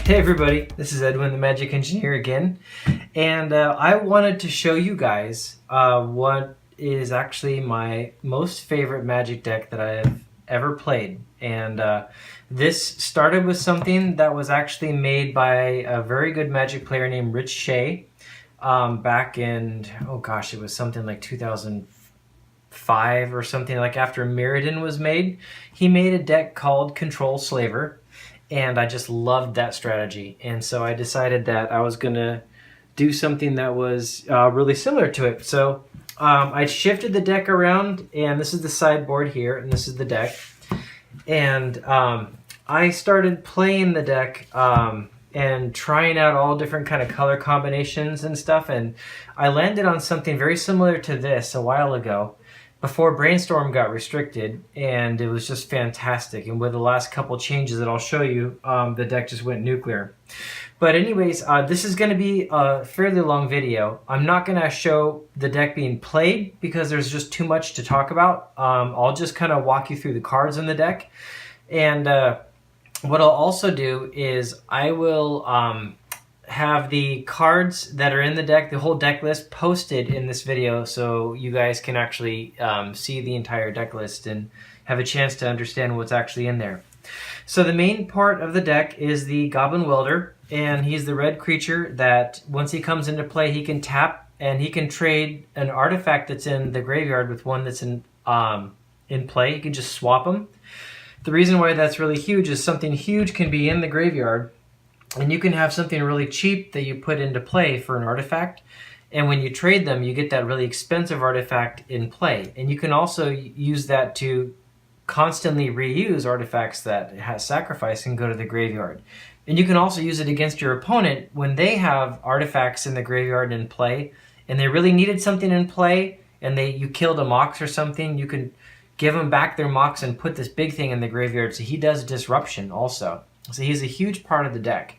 Hey everybody, this is Edwin, the Magic Engineer again, and I wanted to show you guys what is actually my most favorite Magic deck that I have ever played. And this started with something that was actually made by a very good Magic player named Shay back in, oh gosh, it was something like 2005 or something, like after ManaDrain was made. He made a deck called Control Slaver. And I just loved that strategy. And so I decided that I was going to do something that was really similar to it. So I shifted the deck around, and this is the sideboard here, and this is the deck. And I started playing the deck and trying out all different kind of color combinations and stuff. And I landed on something very similar to this a while ago, before Brainstorm got restricted, and it was just fantastic. And with the last couple changes that I'll show you, the deck just went nuclear. But anyways, this is going to be a fairly long video. I'm not going to show the deck being played because there's just too much to talk about. I'll just kind of walk you through the cards in the deck. And what I'll also do is I will have the cards that are in the deck, the whole deck list, posted in this video so you guys can actually see the entire deck list and have a chance to understand what's actually in there. So the main part of the deck is the Goblin Welder, and he's the red creature that once he comes into play, he can tap and he can trade an artifact that's in the graveyard with one that's in play. He can just swap them. The reason why that's really huge is something huge can be in the graveyard, and you can have something really cheap that you put into play for an artifact. And when you trade them, you get that really expensive artifact in play. And you can also use that to constantly reuse artifacts that has sacrifice and go to the graveyard. And you can also use it against your opponent when they have artifacts in the graveyard in play, and they really needed something in play, and you killed a Mox or something. You can give them back their Mox and put this big thing in the graveyard. So he does disruption also. So he's a huge part of the deck.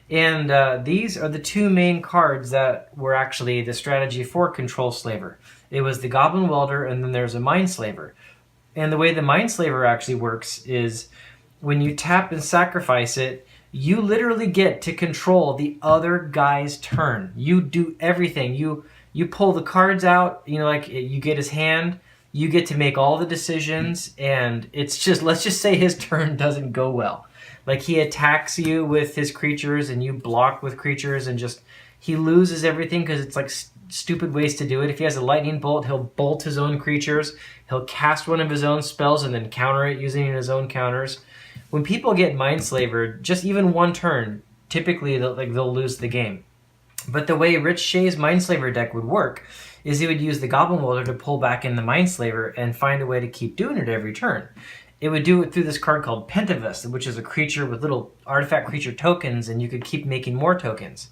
And these are the two main cards that were actually the strategy for Control Slaver. It was the Goblin Welder, and then there's a Mind Slaver. And the way the Mind Slaver actually works is when you tap and sacrifice it, you literally get to control the other guy's turn. You do everything. You pull the cards out, like you get his hand, you get to make all the decisions, and it's just, let's just say his turn doesn't go well. Like he attacks you with his creatures and you block with creatures, and just he loses everything because it's like stupid ways to do it. If he has a lightning bolt, he'll bolt his own creatures. He'll cast one of his own spells and then counter it using his own counters. When people get Mind Slavered, just even one turn, typically they'll lose the game. But the way Shay's Mind Slaver deck would work is he would use the Goblin Welder to pull back in the Mind Slaver and find a way to keep doing it every turn. It would do it through this card called Pentavus, which is a creature with little artifact creature tokens, and you could keep making more tokens.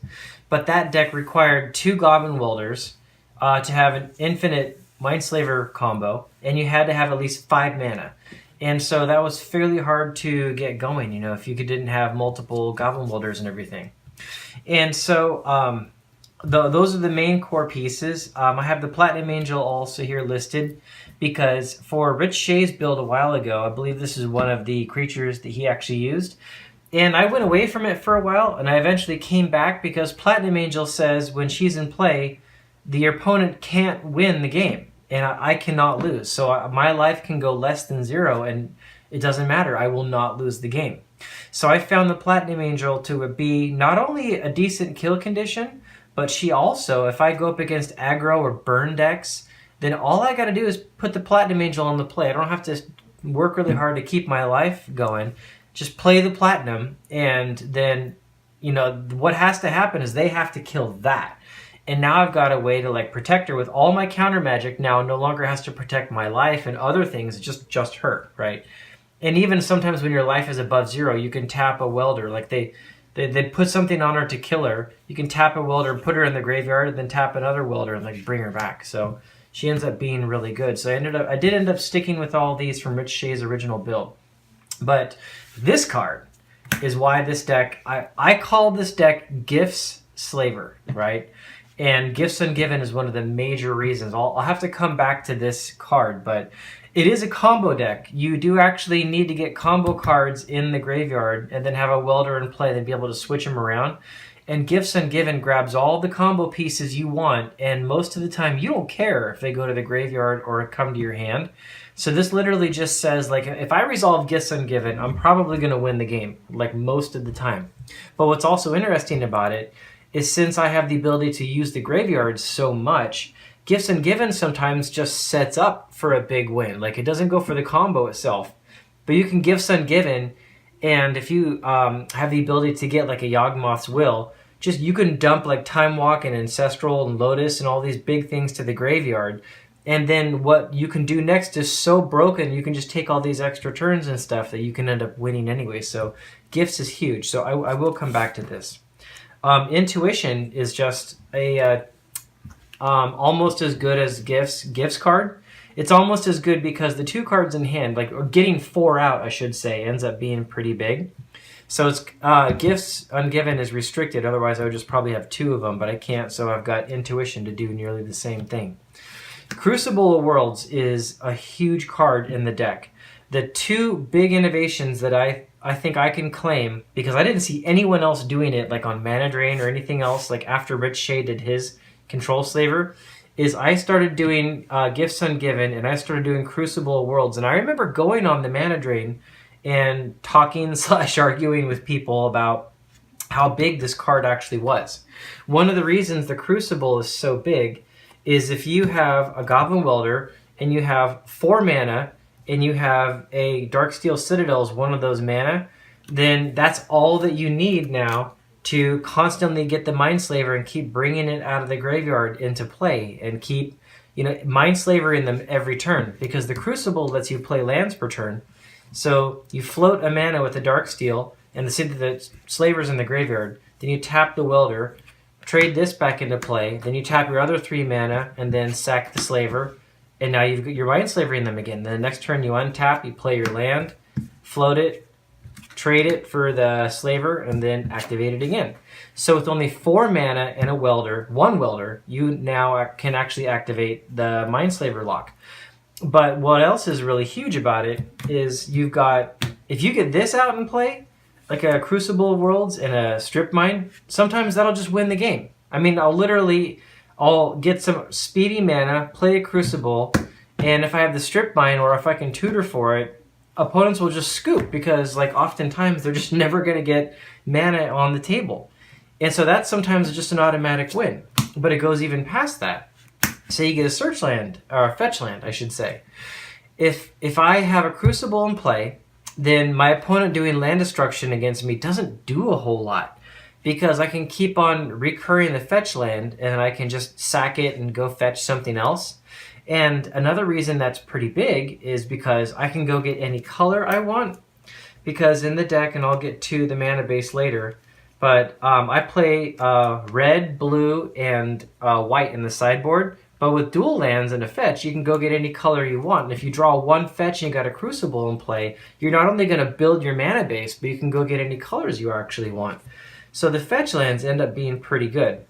But that deck required two Goblin Welders to have an infinite Mind Slaver combo, and you had to have at least 5 mana. And so that was fairly hard to get going, if you didn't have multiple Goblin Welders and everything. And so those are the main core pieces. I have the Platinum Angel also here listed, because for Shay's build a while ago, I believe this is one of the creatures that he actually used. And I went away from it for a while, and I eventually came back because Platinum Angel says when she's in play, the opponent can't win the game, and I cannot lose. So my life can go less than 0, and it doesn't matter. I will not lose the game. So I found the Platinum Angel to be not only a decent kill condition, but she also, if I go up against aggro or burn decks, then all I got to do is put the Platinum Angel on the play. I don't have to work really hard to keep my life going. Just play the Platinum, and then, what has to happen is they have to kill that. And now I've got a way to protect her with all my Countermagic. Now no longer has to protect my life and other things, just her, right? And even sometimes when your life is above 0, you can tap a Welder. Like they put something on her to kill her. You can tap a Welder, put her in the graveyard, and then tap another Welder and bring her back. So she ends up being really good. So I did end up sticking with all these from Shay's original build. But this card is why this deck, I call this deck Gifts Slaver, right? And Gifts Ungiven is one of the major reasons. I'll have to come back to this card, but it is a combo deck. You do actually need to get combo cards in the graveyard and then have a welder in play and be able to switch them around. And Gifts Ungiven grabs all the combo pieces you want, and most of the time you don't care if they go to the graveyard or come to your hand. So this literally just says, like, if I resolve Gifts Ungiven, I'm probably going to win the game, like most of the time. But what's also interesting about it is since I have the ability to use the graveyard so much, Gifts Ungiven sometimes just sets up for a big win. Like, it doesn't go for the combo itself. But you can Gifts Ungiven, and if you have the ability to get like a Yawgmoth's Will, just you can dump like Time Walk and Ancestral and Lotus and all these big things to the graveyard. And then what you can do next is so broken, you can just take all these extra turns and stuff that you can end up winning anyway. So Gifts is huge. So I will come back to this. Intuition is just a almost as good as Gifts card. It's almost as good because the 2 cards in hand, like, or getting 4 out, I should say, ends up being pretty big. So it's Gifts Ungiven is restricted. Otherwise, I would just probably have 2 of them, but I can't. So I've got Intuition to do nearly the same thing. Crucible of Worlds is a huge card in the deck. The 2 big innovations that I think I can claim, because I didn't see anyone else doing it like on ManaDrain or anything else, like after Shay did his Control Slaver, is I started doing Gifts Ungiven and I started doing Crucible of Worlds. And I remember going on the ManaDrain and talking / arguing with people about how big this card actually was. One of the reasons the Crucible is so big is if you have a Goblin Welder and you have 4 mana and you have a Darksteel Citadel as one of those mana, then that's all that you need now to constantly get the Mindslaver and keep bringing it out of the graveyard into play and keep, Mindslaver in them every turn, because the Crucible lets you play lands per turn. So you float a mana with the Darksteel and the Slaver's in the graveyard, then you tap the Welder, trade this back into play, then you tap your other 3 mana and then sack the Slaver, and now you've got your Mindslaver in them again. Then the next turn you untap, you play your land, float it, trade it for the Slaver, and then activate it again. So with only 4 mana and a Welder, 1 Welder, you now can actually activate the Mindslaver lock. But what else is really huge about it is you've got, if you get this out in play, like a Crucible of Worlds and a Strip Mine, sometimes that'll just win the game. I mean, I'll get some speedy mana, play a Crucible, and if I have the Strip Mine or if I can tutor for it, opponents will just scoop because, like, oftentimes they're just never going to get mana on the table. And so that's sometimes just an automatic win. But it goes even past that. Say you get a search land, or a fetch land, I should say. If I have a Crucible in play, then my opponent doing land destruction against me doesn't do a whole lot, because I can keep on recurring the fetch land and I can just sack it and go fetch something else. And another reason that's pretty big is because I can go get any color I want, because in the deck, and I'll get to the mana base later, but I play red, blue, and white in the sideboard. But with dual lands and a fetch, you can go get any color you want. And if you draw 1 fetch and you got a Crucible in play, you're not only going to build your mana base, but you can go get any colors you actually want. So the fetch lands end up being pretty good.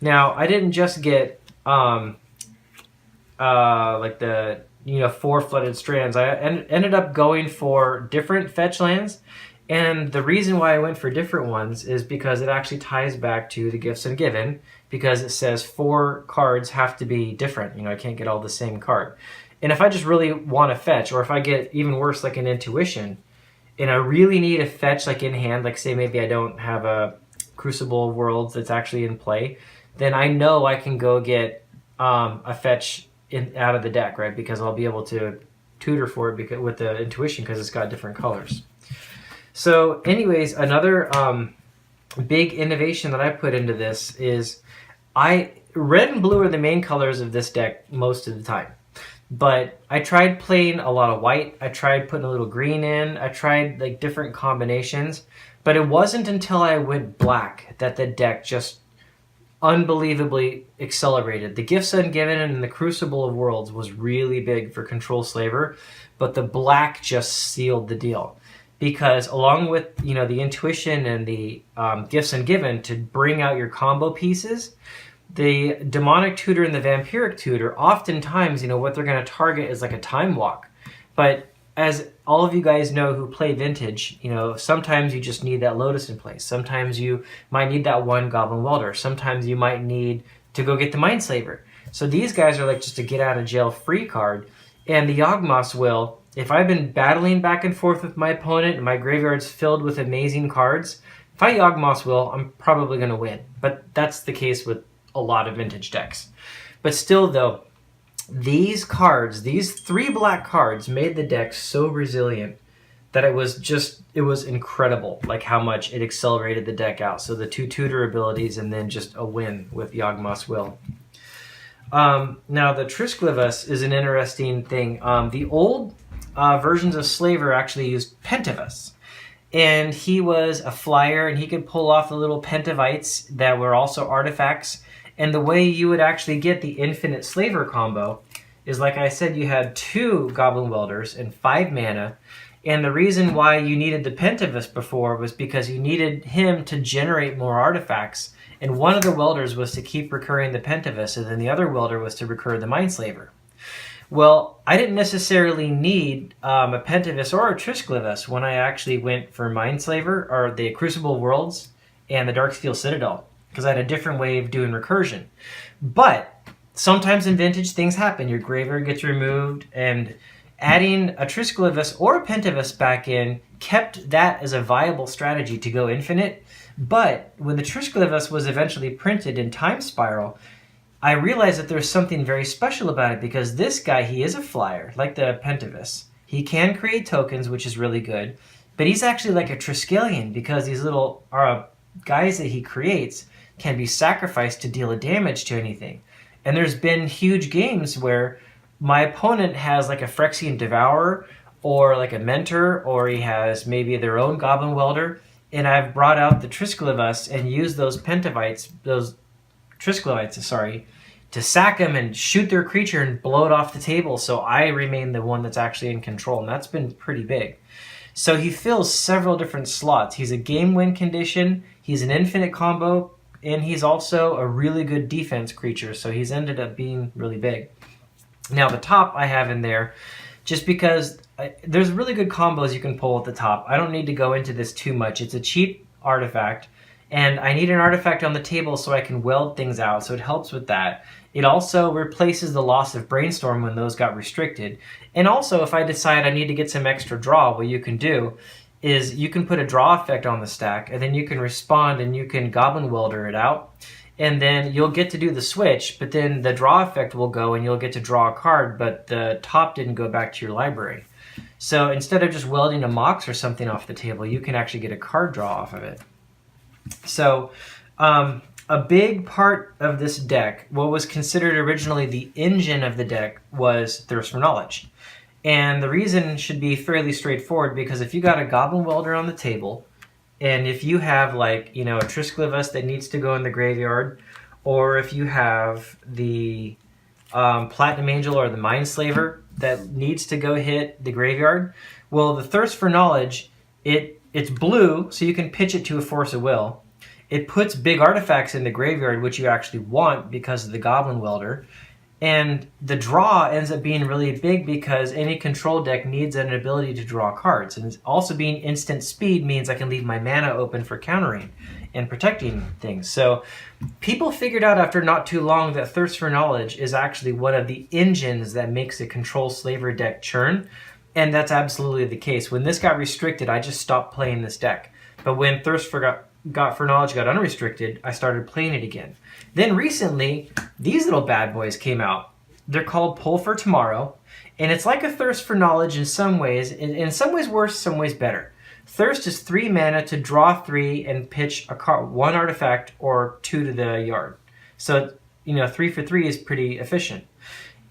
Now, I didn't just get like the 4 flooded strands. I ended up going for different fetch lands. And the reason why I went for different ones is because it actually ties back to the Gifts Ungiven, because it says 4 cards have to be different. I can't get all the same card. And if I just really want to fetch, or if I get even worse, like an Intuition, and I really need a fetch like in hand, like say maybe I don't have a Crucible of Worlds that's actually in play, then I know I can go get a fetch out of the deck, right? Because I'll be able to tutor for it with the Intuition, because it's got different colors. So anyways, another big innovation that I put into this is red and blue are the main colors of this deck most of the time. But I tried playing a lot of white. I tried putting a little green in. I tried like different combinations. But it wasn't until I went black that the deck just unbelievably accelerated. The Gifts Ungiven and the Crucible of Worlds was really big for Control Slaver, but the black just sealed the deal. Because along with the Intuition and the Gifts Ungiven to bring out your combo pieces, The demonic tutor and the vampiric tutor, oftentimes, what they're going to target is like a time walk. But as all of you guys know who play Vintage, sometimes you just need that Lotus in place. Sometimes you might need that one Goblin Welder. Sometimes you might need to go get the Mindslaver. So these guys are like just a get out of jail free card. And the Yawgmoth's Will, if I've been battling back and forth with my opponent and my graveyard's filled with amazing cards, if I Yawgmoth's Will, I'm probably going to win. But that's the case with a lot of Vintage decks. But still though, these cards, these 3 black cards made the deck so resilient that it was incredible, like how much it accelerated the deck out. So the 2 tutor abilities and then just a win with Yawgmoth's Will. Now the Trisklivus is an interesting thing. The old versions of Slaver actually used Pentavus. And he was a flyer and he could pull off the little Pentavites that were also artifacts. And the way you would actually get the infinite Slaver combo is, like I said, you had 2 Goblin Welders and 5 mana. And the reason why you needed the Pentavus before was because you needed him to generate more artifacts. And one of the welders was to keep recurring the Pentavus, and then the other welder was to recur the Mindslaver. Well, I didn't necessarily need a Pentavus or a Trisklivus when I actually went for Mindslaver, or the Crucible Worlds, and the Darksteel Citadel, because I had a different way of doing recursion. But sometimes in Vintage things happen. Your graveyard gets removed, and adding a Trisklivus or a Pentavus back in kept that as a viable strategy to go infinite. But when the Trisklivus was eventually printed in Time Spiral, I realized that there's something very special about it, because this guy, he is a flyer, like the Pentavus. He can create tokens, which is really good, but he's actually like a Triskelion, because these little guys that he creates can be sacrificed to deal a damage to anything. And there's been huge games where my opponent has like a Phyrexian Devourer, or like a Mentor, or he has maybe their own Goblin Welder, and I've brought out the Trisklivus and used those Triskelites, to sack them and shoot their creature and blow it off the table, so I remain the one that's actually in control, and that's been pretty big. So he fills several different slots. He's a game win condition, he's an infinite combo, and he's also a really good defense creature, so he's ended up being really big. Now the top I have in there, just because there's really good combos you can pull at the top. I don't need to go into this too much. It's a cheap artifact, and I need an artifact on the table so I can weld things out, so it helps with that. It also replaces the loss of Brainstorm when those got restricted. And also, if I decide I need to get some extra draw, what you can do is you can put a draw effect on the stack, and then you can respond and you can Goblin Welder it out. And then you'll get to do the switch, but then the draw effect will go and you'll get to draw a card, but the top didn't go back to your library. So instead of just welding a Mox or something off the table, you can actually get a card draw off of it. So a big part of this deck, what was considered originally the engine of the deck, was Thirst for Knowledge. And the reason should be fairly straightforward, because if you got a Goblin Welder on the table, and if you have like, a Trisklivus that needs to go in the graveyard, or if you have the Platinum Angel or the Mindslaver that needs to go hit the graveyard, well, the Thirst for Knowledge, it's blue, so you can pitch it to a Force of Will. It puts big artifacts in the graveyard, which you actually want because of the Goblin Welder. And the draw ends up being really big because any control deck needs an ability to draw cards. And also being instant speed means I can leave my mana open for countering and protecting things. So people figured out after not too long that Thirst for Knowledge is actually one of the engines that makes a control slaver deck churn. And that's absolutely the case. When this got restricted, I just stopped playing this deck. But when Thirst for Knowledge got unrestricted, I started playing it again. Then recently, these little bad boys came out. They're called Pull for Tomorrow, and it's like a Thirst for Knowledge in some ways. In some ways worse, some ways better. Thirst is 3 mana to draw 3 and pitch one artifact or 2 to the yard. So, 3 for 3 is pretty efficient.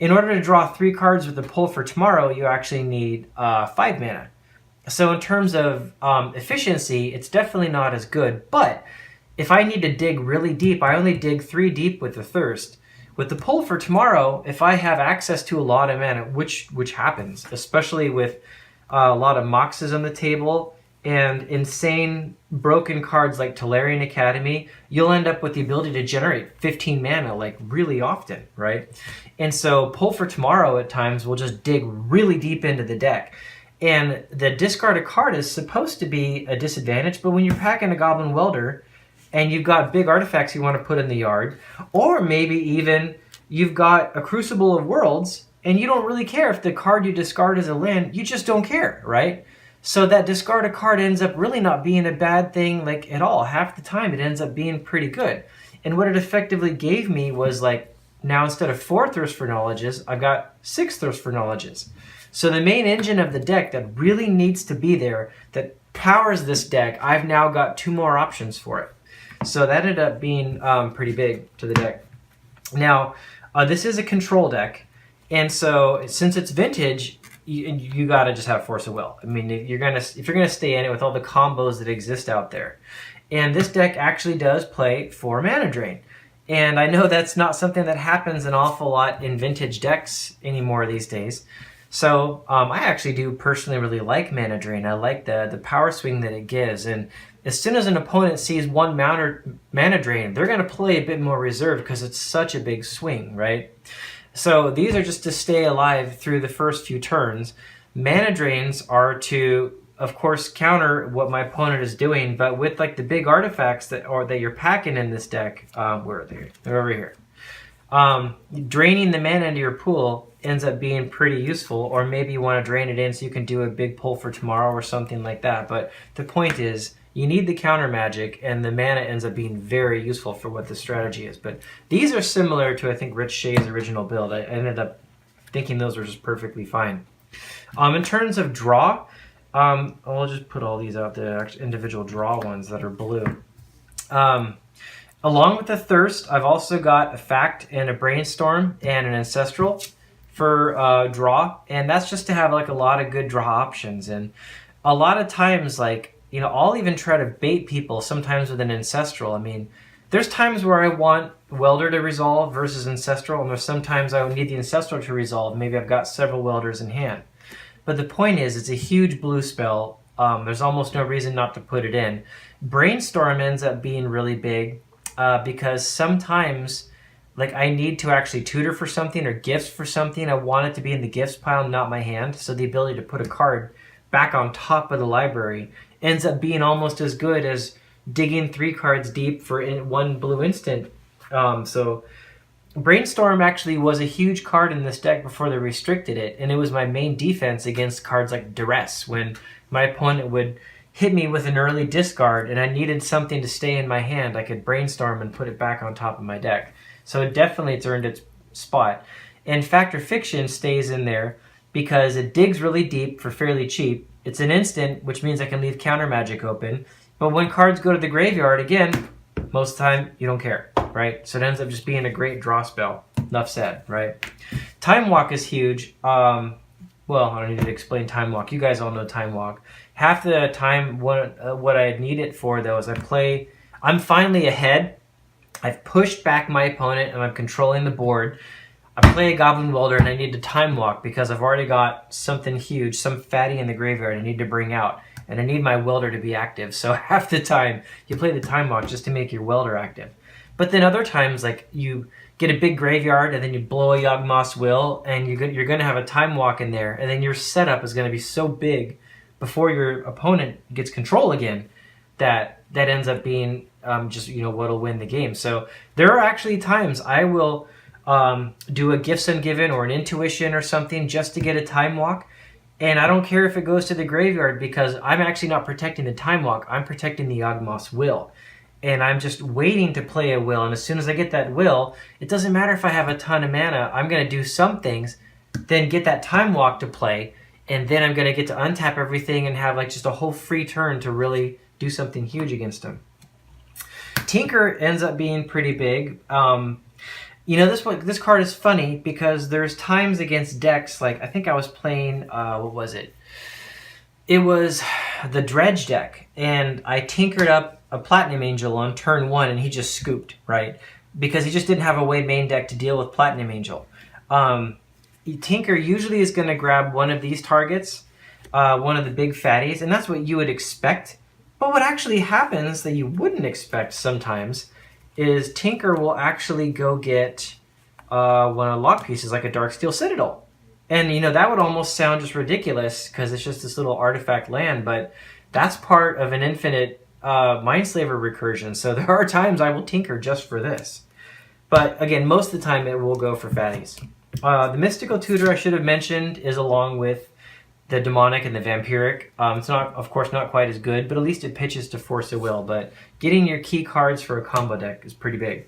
In order to draw 3 cards with the Pull for Tomorrow, you actually need 5 mana. So in terms of efficiency, it's definitely not as good. But if I need to dig really deep, I only dig 3 deep with the Thirst. With the Pull for Tomorrow, if I have access to a lot of mana, which happens, especially with a lot of Moxes on the table, and insane broken cards like Tolarian Academy, you'll end up with the ability to generate 15 mana like really often, right? And so Pull for Tomorrow at times will just dig really deep into the deck. And the discard a card is supposed to be a disadvantage, but when you're packing a Goblin Welder and you've got big artifacts you want to put in the yard, or maybe even you've got a Crucible of Worlds and you don't really care if the card you discard is a land, you just don't care, right? So that discard a card ends up really not being a bad thing like at all. Half the time it ends up being pretty good. And what it effectively gave me was like, now instead of 4 Thirst for Knowledges, I've got 6 Thirst for Knowledges. So the main engine of the deck that really needs to be there, that powers this deck, I've now got 2 more options for it. So that ended up being pretty big to the deck. Now, this is a control deck. And so since it's vintage, you got to just have Force of Will. I mean, if you're gonna stay in it with all the combos that exist out there. And this deck actually does play for ManaDrain. And I know that's not something that happens an awful lot in vintage decks anymore these days. So I actually do personally really like ManaDrain. I like the power swing that it gives. And as soon as an opponent sees one ManaDrain, they're going to play a bit more reserved because it's such a big swing, right? So these are just to stay alive through the first few turns. ManaDrains are to, of course, counter what my opponent is doing, but with like the big artifacts that you're packing in this deck, where are they? They're over here. Draining the mana into your pool ends up being pretty useful, or maybe you want to drain it in so you can do a big pull for tomorrow or something like that. But the point is, you need the counter magic, and the mana ends up being very useful for what the strategy is. But these are similar to, I think, Rich Shay's original build. I ended up thinking those were just perfectly fine. In terms of draw, I'll just put all these out, the individual draw ones that are blue. Along with the Thirst, I've also got a Fact and a Brainstorm and an Ancestral for draw. And that's just to have like a lot of good draw options. And a lot of times, like, you know, I'll even try to bait people sometimes with an Ancestral. I mean, there's times where I want Welder to resolve versus Ancestral, and there's sometimes I would need the Ancestral to resolve. Maybe I've got several Welders in hand. But the point is, it's a huge blue spell. There's almost no reason not to put it in. Brainstorm ends up being really big because sometimes, like, I need to actually tutor for something or gifts for something. I want it to be in the gifts pile, not my hand. So the ability to put a card back on top of the library ends up being almost as good as digging 3 cards deep for one blue instant. So Brainstorm actually was a huge card in this deck before they restricted it, and it was my main defense against cards like Duress, when my opponent would hit me with an early discard and I needed something to stay in my hand. I could Brainstorm and put it back on top of my deck. So definitely it's earned its spot. And Fact or Fiction stays in there because it digs really deep for fairly cheap. It's an instant, which means I can leave Countermagic open. But when cards go to the graveyard, again, most of the time you don't care, right? So it ends up just being a great draw spell. Enough said, right? Time Walk is huge. Well, I don't need to explain Time Walk. You guys all know Time Walk. Half the time, what I need it for, though, is I'm finally ahead. I've pushed back my opponent, and I'm controlling the board. I play a Goblin Welder, and I need to Time Walk because I've already got something huge, some fatty in the graveyard I need to bring out. And I need my Welder to be active. So half the time, you play the Time Walk just to make your Welder active. But then other times, like, you get a big graveyard, and then you blow a Yawgmoth's Will, and you're going to have a Time Walk in there, and then your setup is going to be so big before your opponent gets control again that ends up being just, you know, what'll win the game. So there are actually times I will do a Gifts Ungiven or an Intuition or something just to get a Time Walk. And I don't care if it goes to the graveyard because I'm actually not protecting the Time Walk. I'm protecting the Yawgmoth's Will. And I'm just waiting to play a Will. And as soon as I get that Will, it doesn't matter if I have a ton of mana. I'm going to do some things, then get that Time Walk to play. And then I'm going to get to untap everything and have like just a whole free turn to really do something huge against them. Tinker ends up being pretty big. You know, this card is funny because there's times against decks, like I think I was playing, what was it? It was the Dredge deck, and I tinkered up a Platinum Angel on turn 1, and he just scooped, right? Because he just didn't have a way main deck to deal with Platinum Angel. Tinker usually is going to grab one of these targets, one of the big fatties, and that's what you would expect. But what actually happens that you wouldn't expect sometimes is Tinker will actually go get one of the lock pieces, like a Darksteel Citadel. And, you know, that would almost sound just ridiculous because it's just this little artifact land, but that's part of an infinite Mindslaver recursion. So there are times I will tinker just for this. But again, most of the time it will go for fatties. The Mystical Tutor I should have mentioned is along with the Demonic and the Vampiric. It's not, of course, not quite as good, but at least it pitches to Force of Will. But getting your key cards for a combo deck is pretty big.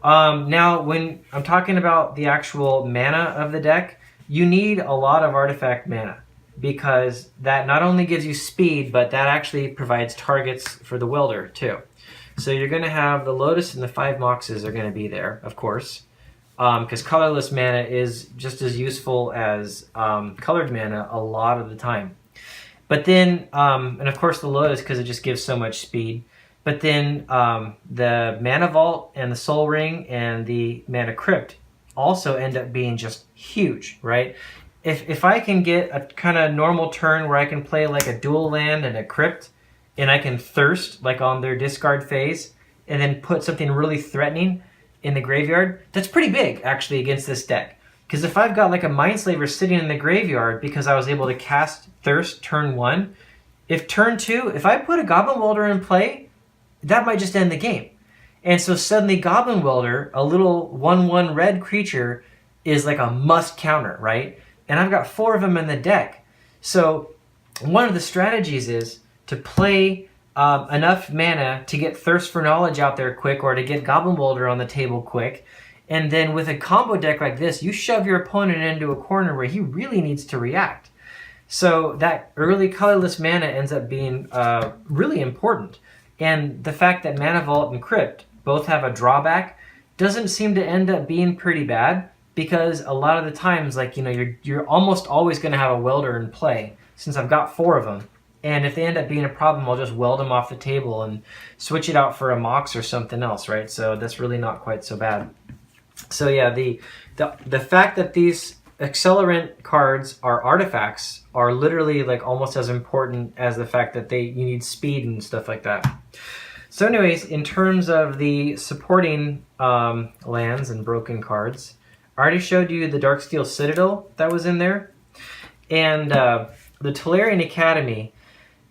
Now, when I'm talking about the actual mana of the deck, you need a lot of artifact mana because that not only gives you speed, but that actually provides targets for the welder too. So you're going to have the Lotus and the 5 Moxes are going to be there, of course, because colorless mana is just as useful as colored mana a lot of the time. But then, and of course the Lotus because it just gives so much speed. But then the Mana Vault and the Soul Ring and the Mana Crypt also end up being just huge, right? If I can get a kind of normal turn where I can play like a dual land and a Crypt, and I can Thirst like on their discard phase, and then put something really threatening in the graveyard, that's pretty big actually against this deck. Because if I've got like a Mindslaver sitting in the graveyard because I was able to cast Thirst turn 1, if turn 2, if I put a Goblin Welder in play, that might just end the game. And so suddenly Goblin Welder, a little 1/1 red creature, is like a must counter, right? And I've got 4 of them in the deck. So one of the strategies is to play enough mana to get Thirst for Knowledge out there quick or to get Goblin Welder on the table quick. And then with a combo deck like this, you shove your opponent into a corner where he really needs to react. So that early colorless mana ends up being really important. And the fact that Mana Vault and Crypt both have a drawback doesn't seem to end up being pretty bad because a lot of the times, like, you know, you're almost always going to have a welder in play since I've got 4 of them. And if they end up being a problem, I'll just weld them off the table and switch it out for a Mox or something else, right? So that's really not quite so bad. So yeah, the fact that these accelerant cards are artifacts are literally like almost as important as the fact that you need speed and stuff like that. So anyways, in terms of the supporting lands and broken cards, I already showed you the Darksteel Citadel that was in there. And the Tolarian Academy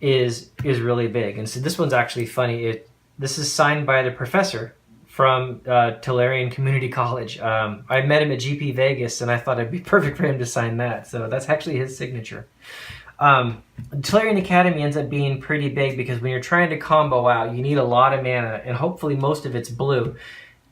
is really big. And so this one's actually funny. This is signed by the professor from Tolarian Community College. I met him at GP Vegas, and I thought it'd be perfect for him to sign that. So that's actually his signature. Tolarian Academy ends up being pretty big because when you're trying to combo out, you need a lot of mana, and hopefully most of it's blue.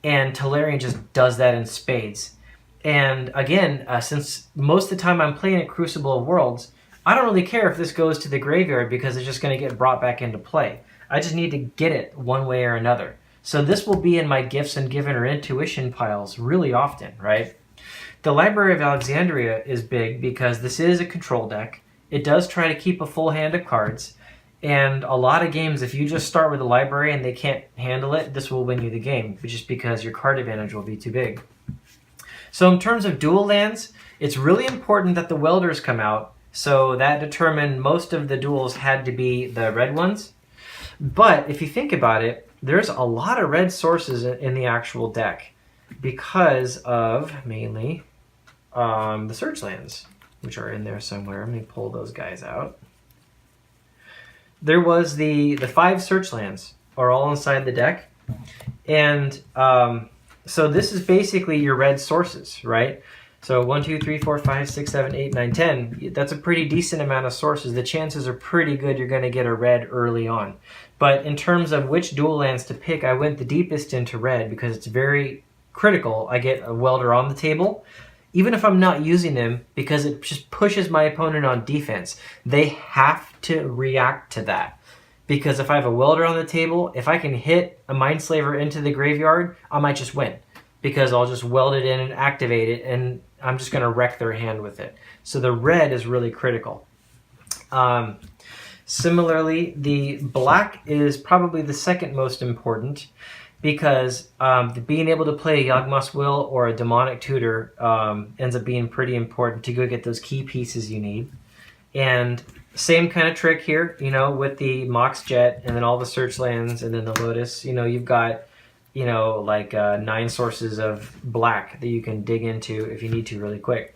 And Tolarian just does that in spades. And again, since most of the time I'm playing at Crucible of Worlds, I don't really care if this goes to the graveyard because it's just going to get brought back into play. I just need to get it one way or another. So this will be in my Gifts Ungiven or Intuition piles really often, right? The Library of Alexandria is big because this is a control deck. It does try to keep a full hand of cards. And a lot of games, if you just start with a library and they can't handle it, this will win you the game, just because your card advantage will be too big. So in terms of dual lands, it's really important that the welders come out. So that determined most of the duels had to be the red ones. But if you think about it, there's a lot of red sources in the actual deck because of mainly the search lands, which are in there somewhere. Let me pull those guys out. There was the 5 search lands are all inside the deck. And so this is basically your red sources, right? So 1, 2, 3, 4, 5, 6, 7, 8, 9, 10. That's a pretty decent amount of sources. The chances are pretty good you're going to get a red early on. But in terms of which dual lands to pick, I went the deepest into red because it's very critical. I get a welder on the table, even if I'm not using them, because it just pushes my opponent on defense. They have to react to that. Because if I have a welder on the table, if I can hit a Mindslaver into the graveyard, I might just win. Because I'll just weld it in and activate it, and I'm just going to wreck their hand with it. So the red is really critical. Similarly, the black is probably the second most important because being able to play a Yawgmoth's Will or a Demonic Tutor ends up being pretty important to go get those key pieces you need. And Same kind of trick here, you know, with the Mox Jet and then all the search lands and then the Lotus. You know, you've got, you know, like 9 sources of black that you can dig into if you need to really quick.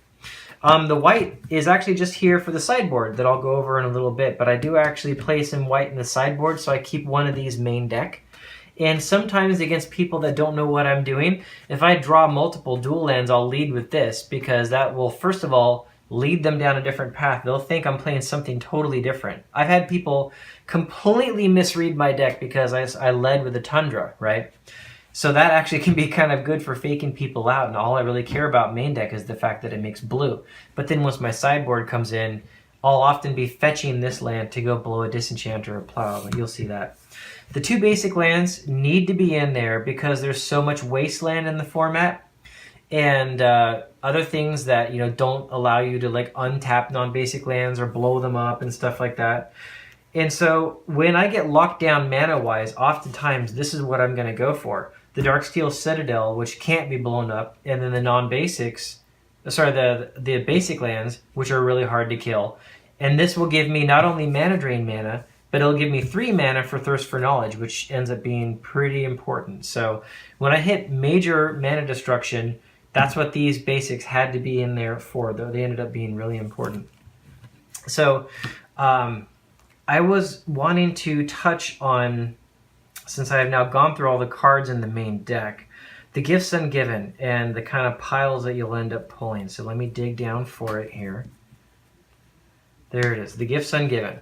The white is actually just here for the sideboard that I'll go over in a little bit, but I do actually play some white in the sideboard, so I keep one of these main deck. And sometimes against people that don't know what I'm doing, if I draw multiple dual lands, I'll lead with this because that will, first of all, lead them down a different path. They'll think I'm playing something totally different. I've had people completely misread my deck because I led with a Tundra, right? So that actually can be kind of good for faking people out, and all I really care about main deck is the fact that it makes blue. But then once my sideboard comes in, I'll often be fetching this land to go below a Disenchant or a Plow. You'll see that. The 2 basic lands need to be in there because there's so much wasteland in the format, and other things that, you know, don't allow you to like untap non-basic lands or blow them up and stuff like that. And so when I get locked down mana-wise, oftentimes this is what I'm going to go for. The Darksteel Citadel, which can't be blown up, and then the non-basics, sorry, the basic lands, which are really hard to kill. And this will give me not only ManaDrain mana, but it'll give me 3 mana for Thirst for Knowledge, which ends up being pretty important. So when I hit major mana destruction, that's what these basics had to be in there for, though. They ended up being really important. So I was wanting to touch on, since I have now gone through all the cards in the main deck, the Gifts Ungiven and the kind of piles that you'll end up pulling. So let me dig down for it here. There it is, the Gifts Ungiven.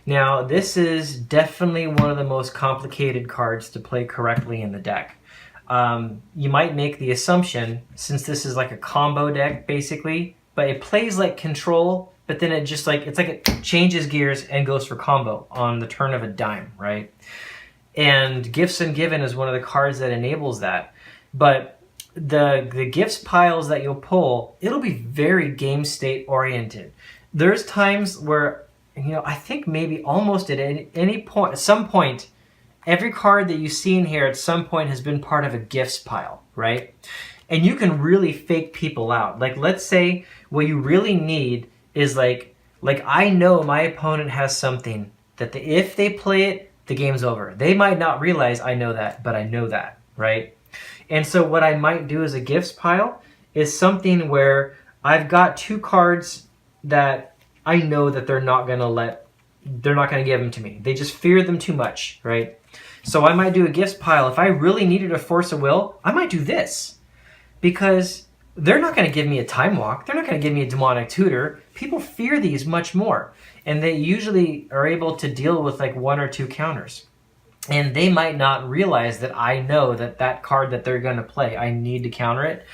Now, this is definitely one of the most complicated cards to play correctly in the deck. You might make the assumption, since this is like a combo deck, basically, but it plays like Control, but then it just like, it's like it changes gears and goes for combo on the turn of a dime, right? And Gifts Ungiven is one of the cards that enables that. But the gifts piles that you'll pull, it'll be very game state oriented. There's times where, you know, I think maybe almost at any point, at some point, every card that you see in here at some point has been part of a gifts pile, right? And you can really fake people out. Like, let's say what you really need is like I know my opponent has something that if they play it, the game's over. They might not realize I know that, but I know that, right? And so what I might do as a gifts pile is something where I've got 2 cards that I know that they're not going to give them to me. They just fear them too much, right? So I might do a gifts pile. If I really needed a Force of Will, I might do this. Because they're not going to give me a Time Walk. They're not going to give me a Demonic Tutor. People fear these much more. And they usually are able to deal with like 1 or 2 counters. And they might not realize that I know that that card that they're going to play, I need to counter it.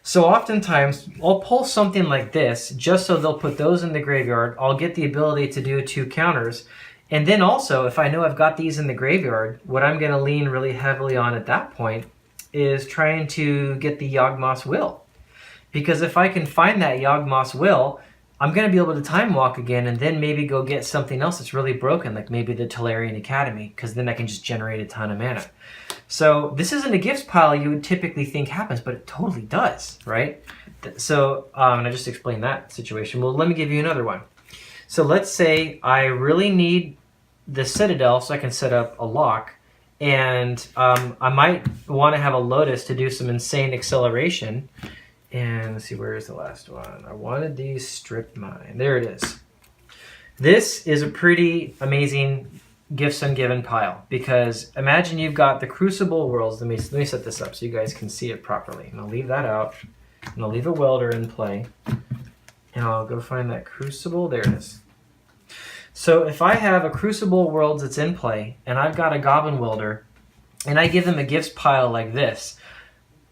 So oftentimes, I'll pull something like this, just so they'll put those in the graveyard. I'll get the ability to do 2 counters. And then also, if I know I've got these in the graveyard, what I'm going to lean really heavily on at that point is trying to get the Yawgmoth's Will. Because if I can find that Yawgmoth's Will, I'm going to be able to Time Walk again and then maybe go get something else that's really broken, like maybe the Tolarian Academy, because then I can just generate a ton of mana. So this isn't a gifts pile you would typically think happens, but it totally does, right? So, and I just explained that situation. Well, let me give you another one. So let's say I really need the Citadel so I can set up a lock, and I might want to have a Lotus to do some insane acceleration. And let's see, where is the last one? I wanted these strip mine. There it is. This is a pretty amazing Gifts Ungiven pile, because imagine you've got the Crucible Worlds. Let me set this up so you guys can see it properly. And I'll leave that out. And I'll leave a Welder in play. And I'll go find that Crucible. There it is. So if I have a Crucible Worlds that's in play, and I've got a Goblin Welder, and I give them a gifts pile like this,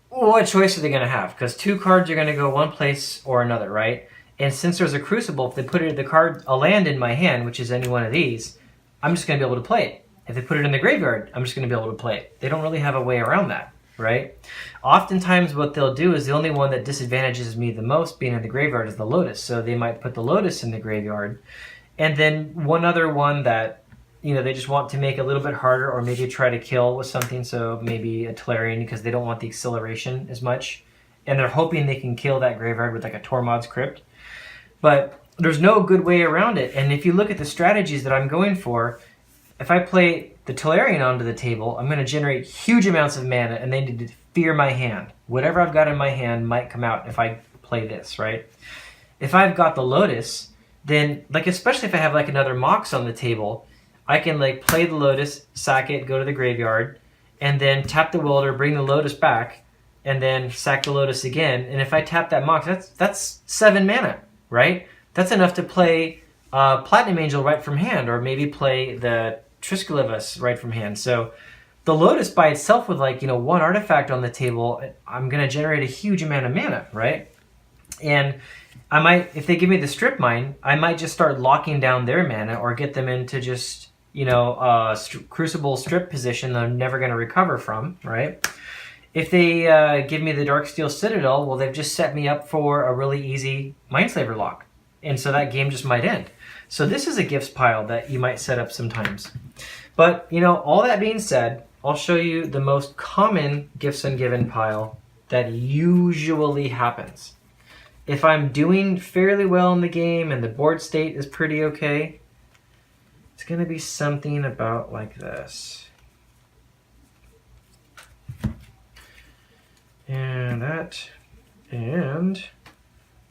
what choice are they going to have? Because 2 cards are going to go one place or another, right? And since there's a Crucible, if they put a land in my hand, which is any one of these, I'm just going to be able to play it. If they put it in the graveyard, I'm just going to be able to play it. They don't really have a way around that, right? Oftentimes what they'll do is the only one that disadvantages me the most being in the graveyard is the Lotus. So they might put the Lotus in the graveyard. And then one other one that, you know, they just want to make it a little bit harder, or maybe try to kill with something, so maybe a Tolarian, because they don't want the acceleration as much. And they're hoping they can kill that graveyard with like a Tormod's Crypt. But there's no good way around it. And if you look at the strategies that I'm going for, if I play the Tolarian onto the table, I'm going to generate huge amounts of mana, and they need to fear my hand. Whatever I've got in my hand might come out if I play this, right? If I've got the Lotus, then, like, especially if I have like another Mox on the table, I can like play the Lotus, sack it, go to the graveyard, and then tap the Welder, bring the Lotus back, and then sack the Lotus again. And if I tap that Mox, that's 7 mana, right? That's enough to play Platinum Angel right from hand, or maybe play the Triskelivus right from hand. So the Lotus by itself with like, 1 artifact on the table, I'm going to generate a huge amount of mana, right? And I might, if they give me the Strip Mine, I might just start locking down their mana or get them into just, Crucible Strip position that I'm never going to recover from, right? If they give me the Darksteel Citadel, well, they've just set me up for a really easy Mindslaver lock. And so that game just might end. So this is a gifts pile that you might set up sometimes. But, all that being said, I'll show you the most common Gifts Ungiven pile that usually happens. If I'm doing fairly well in the game and the board state is pretty okay, it's going to be something about like this. And that, and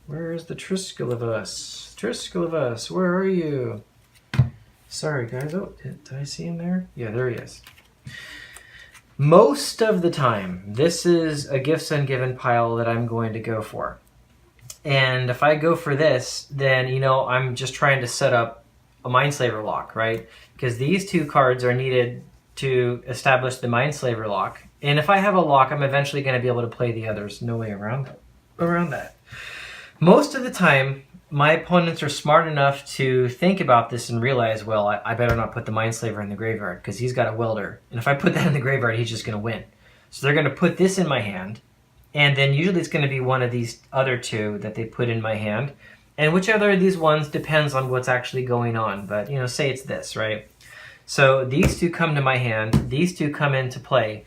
where's the Triskelivus? Triskelivus, where are you? Sorry guys, oh, did I see him there? Yeah, there he is. Most of the time, this is a Gifts Ungiven pile that I'm going to go for. And if I go for this, then, I'm just trying to set up a Mindslaver lock, right? Because these 2 cards are needed to establish the Mindslaver lock. And if I have a lock, I'm eventually going to be able to play the others. No way around that. Most of the time, my opponents are smart enough to think about this and realize, well, I better not put the Mindslaver in the graveyard because he's got a Welder. And if I put that in the graveyard, he's just going to win. So they're going to put this in my hand. And then usually it's going to be one of these other 2 that they put in my hand. And whichever of these ones depends on what's actually going on. But, say it's this, right? So these 2 come to my hand. These 2 come into play.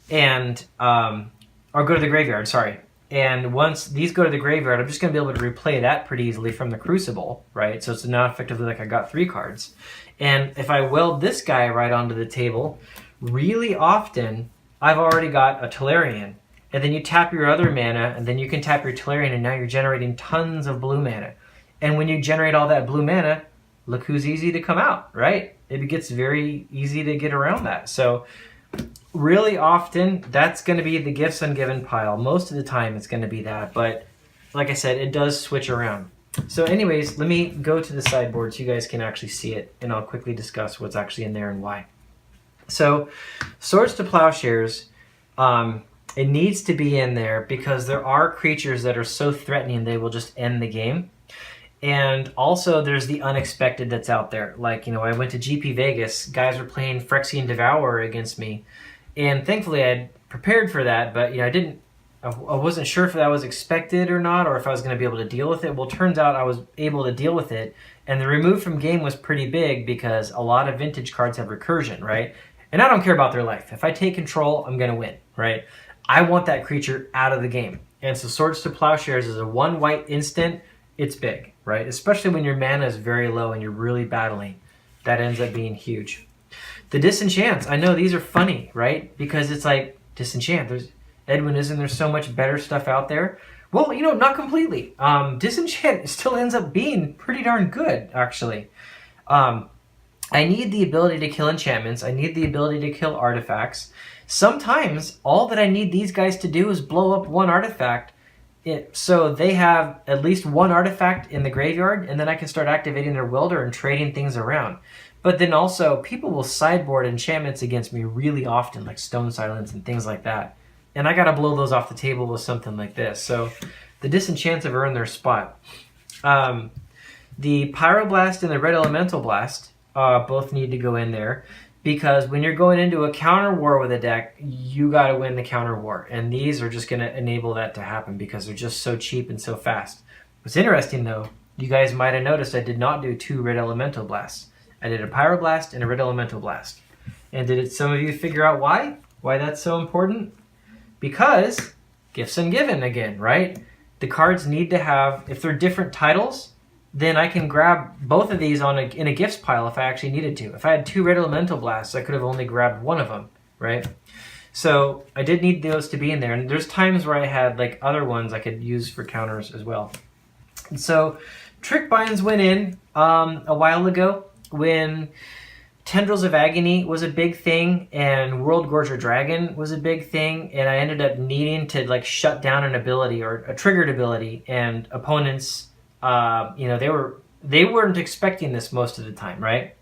And, or go to the graveyard, sorry. And once these go to the graveyard, I'm just going to be able to replay that pretty easily from the Crucible, right? So it's now effectively like I got 3 cards. And if I weld this guy right onto the table, really often I've already got a Tolarian. And then you tap your other mana, and then you can tap your Tolarian, and now you're generating tons of blue mana. And when you generate all that blue mana, look who's easy to come out, right? It gets very easy to get around that. So really often, that's going to be the Gifts Ungiven pile. Most of the time, it's going to be that. But like I said, it does switch around. So anyways, let me go to the sideboard so you guys can actually see it, and I'll quickly discuss what's actually in there and why. So Swords to Plowshares, it needs to be in there because there are creatures that are so threatening they will just end the game. And also there's the unexpected that's out there. Like, I went to GP Vegas, guys were playing Phyrexian Devourer against me. And thankfully I had prepared for that, but I wasn't sure if that was expected or not, or if I was going to be able to deal with it. Well, turns out I was able to deal with it. And the remove from game was pretty big because a lot of vintage cards have recursion, right? And I don't care about their life. If I take control, I'm going to win, right? I want that creature out of the game. And so Swords to Plowshares is a 1 white instant. It's big, right? Especially when your mana is very low and you're really battling. That ends up being huge. The Disenchants. I know these are funny, right? Because it's like, Disenchant. There's Edwin, isn't there so much better stuff out there? Well, not completely. Disenchant still ends up being pretty darn good, actually. I need the ability to kill enchantments. I need the ability to kill artifacts. Sometimes all that I need these guys to do is blow up 1 artifact, so they have at least 1 artifact in the graveyard, and then I can start activating their Welder and trading things around. But then also, people will sideboard enchantments against me really often, like Stone Silence and things like that. And I gotta blow those off the table with something like this. So the Disenchants have earned their spot. The Pyroblast and the Red Elemental Blast both need to go in there. Because when you're going into a counter war with a deck, you got to win the counter war. And these are just going to enable that to happen because they're just so cheap and so fast. What's interesting, though, you guys might have noticed I did not do 2 Red Elemental Blasts. I did a Pyroblast and a Red Elemental Blast. And did some of you figure out why? Why that's so important? Because Gifts Ungiven again, right? The cards need to have, if they're different titles, then I can grab both of these in a gifts pile if I actually needed to. If I had 2 red elemental blasts, I could have only grabbed one of them, right? So I did need those to be in there, and there's times where I had like other ones I could use for counters as well. And so Trick Binds went in a while ago when Tendrils of Agony was a big thing and World Gorger Dragon was a big thing, and I ended up needing to like shut down an ability or a triggered ability, and opponents, you know, they weren't expecting this most of the time, right?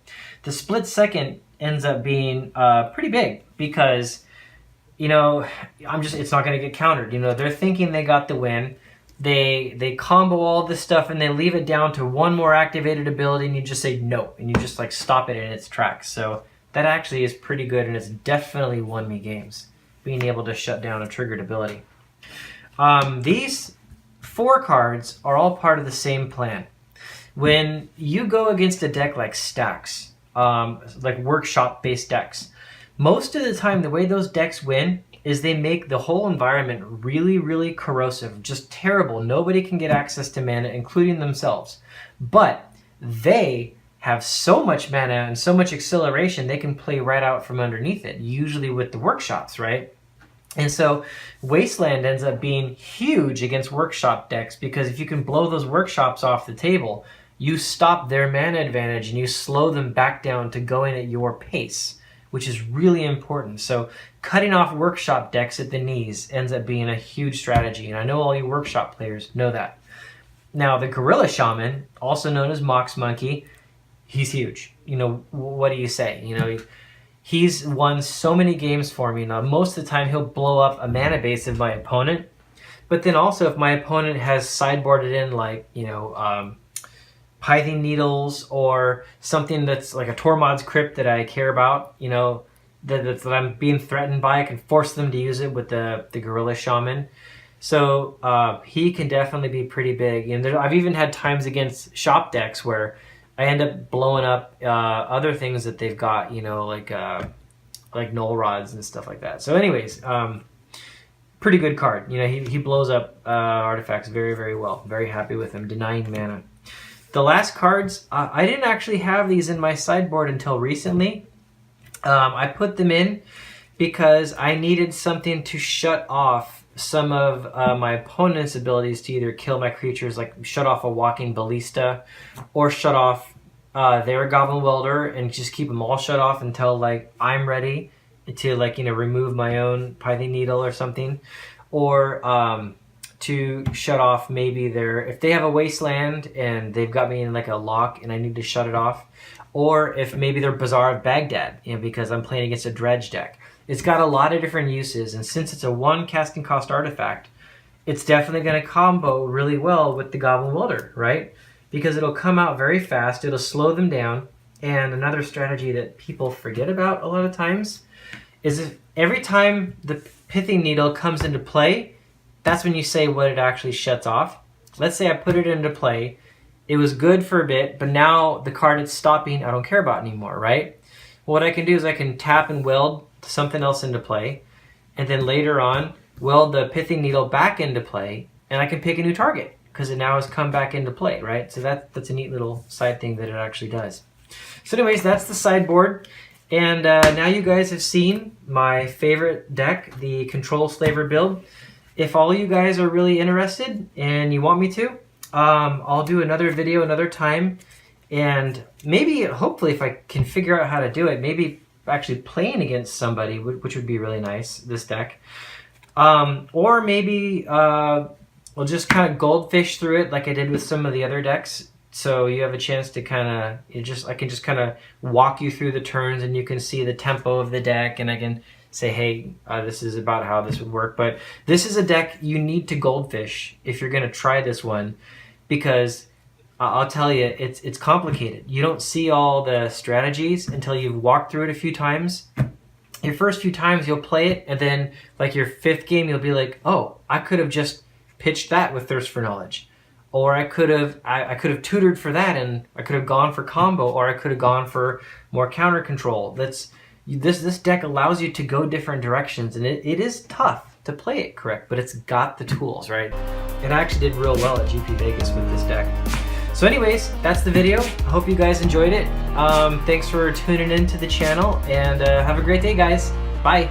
The split second ends up being pretty big because, you know, it's not going to get countered. You know, they're thinking they got the win. They combo all this stuff and they leave it down to one more activated ability, and you just say no, and you just like stop it in its tracks. So that actually is pretty good, and it's definitely won me games, being able to shut down a triggered ability. These 4 cards are all part of the same plan. When you go against a deck like Stacks, like workshop-based decks, most of the time the way those decks win is they make the whole environment really, really corrosive, just terrible. Nobody can get access to mana, including themselves. But they have so much mana and so much acceleration, they can play right out from underneath it, usually with the workshops, right? And so Wasteland ends up being huge against workshop decks, because if you can blow those workshops off the table, you stop their mana advantage and you slow them back down to going at your pace, which is really important. So cutting off workshop decks at the knees ends up being a huge strategy, and I know all you workshop players know that. Now, the Gorilla Shaman, also known as Mox Monkey, he's huge. You know, what do you say? You know, he's won so many games for me. Now, most of the time he'll blow up a mana base of my opponent, but then also if my opponent has sideboarded in, like, you know, Pithing Needles or something that's like a Tormod's Crypt that I care about, you know, that I'm being threatened by, I can force them to use it with the Gorilla Shaman. So he can definitely be pretty big. And I've even had times against shop decks where I end up blowing up other things that they've got, you know, like Null Rods and stuff like that. So anyways, pretty good card. You know, he blows up artifacts very, very well. Very happy with him, denying mana. The last cards, I didn't actually have these in my sideboard until recently. I put them in because I needed something to shut off some of my opponent's abilities to either kill my creatures, like shut off a Walking Ballista, or shut off their Goblin Welder and just keep them all shut off until like I'm ready to, like, you know, remove my own Pithing Needle or something, or to shut off maybe if they have a Wasteland and they've got me in like a lock and I need to shut it off, or if maybe they're Bazaar of Baghdad, you know, because I'm playing against a dredge deck. It's got a lot of different uses, and since it's a 1 casting cost artifact, it's definitely going to combo really well with the Goblin Welder, right? Because it'll come out very fast, it'll slow them down, and another strategy that people forget about a lot of times is if every time the Pithing Needle comes into play, that's when you say what it actually shuts off. Let's say I put it into play, it was good for a bit, but now the card it's stopping I don't care about anymore, right? What I can do is I can tap and weld something else into play, and then later on weld the Pithing Needle back into play, and I can pick a new target because it now has come back into play, right? So that's a neat little side thing that it actually does. So anyways, that's the sideboard. And now you guys have seen my favorite deck, the Control Slaver build. If all you guys are really interested and you want me to, I'll do another video another time, and maybe, hopefully, if I can figure out how to do it, maybe actually playing against somebody, which would be really nice, this deck. Or maybe we'll just kind of goldfish through it like I did with some of the other decks, so you have a chance to kind of, I can just kind of walk you through the turns and you can see the tempo of the deck, and I can say, hey, this is about how this would work. But this is a deck you need to goldfish if you're going to try this one, because I'll tell you, it's complicated. You don't see all the strategies until you've walked through it a few times. Your first few times you'll play it, and then like your 5th game you'll be like, oh, I could have just pitched that with Thirst for Knowledge, or I could have tutored for that and I could have gone for combo, or I could have gone for more counter control. This deck allows you to go different directions, and it is tough to play it correct, but it's got the tools, right? And I actually did real well at GP Vegas with this deck. So anyways, that's the video. I hope you guys enjoyed it. Thanks for tuning in to the channel, and have a great day, guys. Bye.